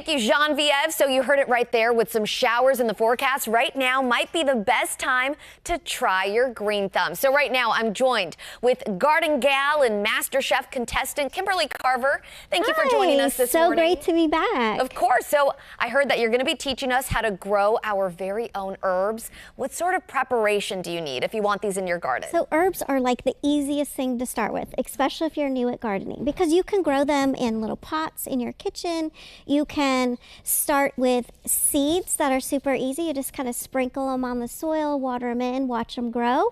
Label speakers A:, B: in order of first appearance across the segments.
A: Thank you, Genevieve. So you heard it right there with some showers in the forecast. Right now might be the best time to try your green thumb. So right now I'm joined with Garden Gal and MasterChef contestant Kimberly Carver. Thank you for joining us this morning.
B: So great to be back.
A: Of course. So I heard that you're going to be teaching us how to grow our very own herbs. What sort of preparation do you need if you want these in your garden?
B: So herbs are like the easiest thing to start with, especially if you're new at gardening, because you can grow them in little pots in your kitchen. You can start with seeds that are super easy. You just kind of sprinkle them on the soil, water them in, watch them grow.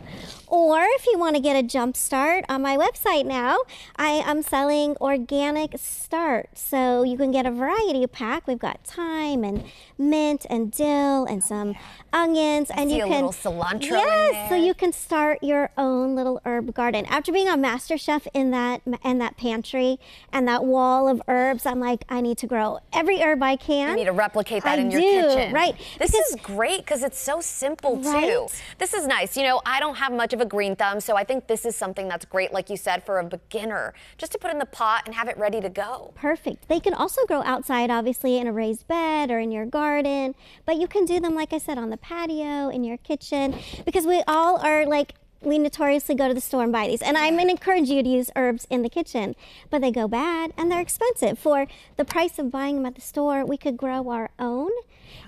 B: Or if you want to get a jump start, on my website now, I am selling organic start. So you can get a variety of pack. We've got thyme and mint and dill and some onions. And you
A: can a little cilantro in there.
B: So you can start your own little herb garden. After being on MasterChef in that pantry and that wall of herbs, I'm like, I need to grow every herb I can.
A: You need to replicate that in your kitchen.
B: Right.
A: This is great because it's so simple too. This is nice. You know, I don't have much of a green thumb, so I think this is something that's great, like you said, for a beginner, just to put in the pot and have it ready to go.
B: Perfect. They can also grow outside, obviously, in a raised bed or in your garden, but you can do them, like I said, on the patio, in your kitchen, because we all are like, we notoriously go to the store and buy these. And I'm going to encourage you to use herbs in the kitchen, but they go bad and they're expensive. For the price of buying them at the store, we could grow our own.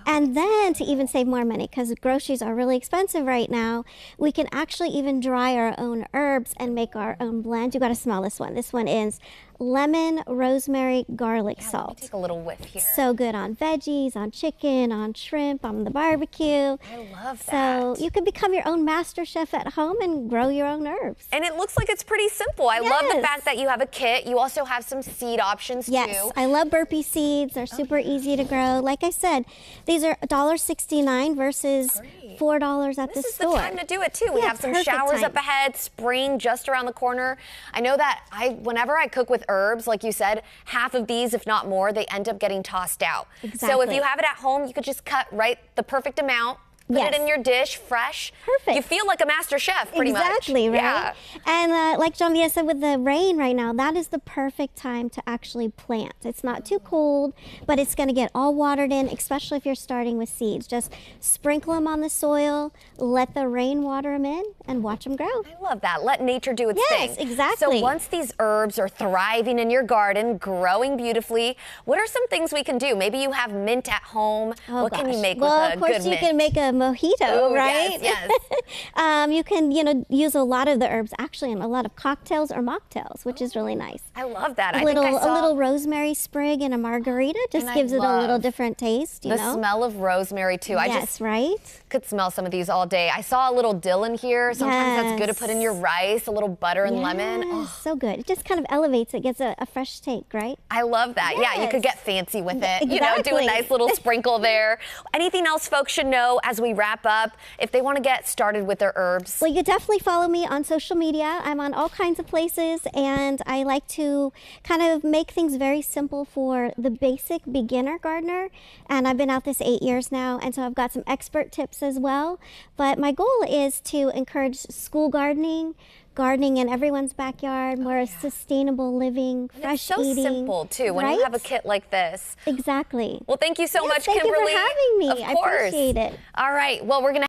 B: And then to even save more money, because groceries are really expensive right now, we can actually even dry our own herbs and make our own blend. You got to smell this one. This one is lemon, rosemary, garlic salt.
A: Let me take a little whiff here.
B: So good on veggies, on chicken, on shrimp, on the barbecue.
A: I love that.
B: So you can become your own master chef at home and grow your own herbs.
A: And it looks like it's pretty simple. I love the fact that you have a kit. You also have some seed options too.
B: Yes, I love burpee seeds. They're super easy to grow. Like I said, these are $1.69 versus $4 at the store.
A: This is the time to do it too. We have some showers up ahead, spring just around the corner. I know that whenever I cook with herbs, like you said, half of these, if not more, they end up getting tossed out.
B: Exactly.
A: So if you have it at home, you could just cut the perfect amount. Put it in your dish, fresh.
B: Perfect.
A: You feel like a master chef, pretty much.
B: Exactly, right?
A: Yeah.
B: And like Genevieve said, with the rain right now, that is the perfect time to actually plant. It's not too cold, but it's going to get all watered in, especially if you're starting with seeds. Just sprinkle them on the soil, let the rain water them in, and watch them grow.
A: I love that. Let nature do its thing.
B: Yes, exactly.
A: So once these herbs are thriving in your garden, growing beautifully, what are some things we can do? Maybe you have mint at home. What can you make with a good mint?
B: Well, of course, you can make a mojito, right?
A: Yes.
B: You can, use a lot of the herbs actually in a lot of cocktails or mocktails, which is really nice.
A: I love that.
B: A little rosemary sprig in a margarita just gives it a little different taste. You know?
A: The smell of rosemary too. I just could smell some of these all day. I saw a little dill in here. Sometimes that's good to put in your rice. A little butter and lemon. Oh,
B: so good. It just kind of elevates it. Gets a fresh take, right?
A: I love that.
B: Yes.
A: Yeah, you could get fancy with it.
B: Exactly.
A: Do a nice little sprinkle there. Anything else folks should know as we wrap up if they want to get started with their herbs?
B: Well, you could definitely follow me on social media. I'm on all kinds of places, and I like to kind of make things very simple for the basic beginner gardener. And I've been at this 8 years now, and so I've got some expert tips as well. But my goal is to encourage school gardening in everyone's backyard, more sustainable living, fresh eating.
A: It's so simple too when you have a kit like this.
B: Exactly.
A: Well, thank you so much, Kimberly.
B: Thank you for having me.
A: Of course.
B: I appreciate it.
A: All right. Well, we're going to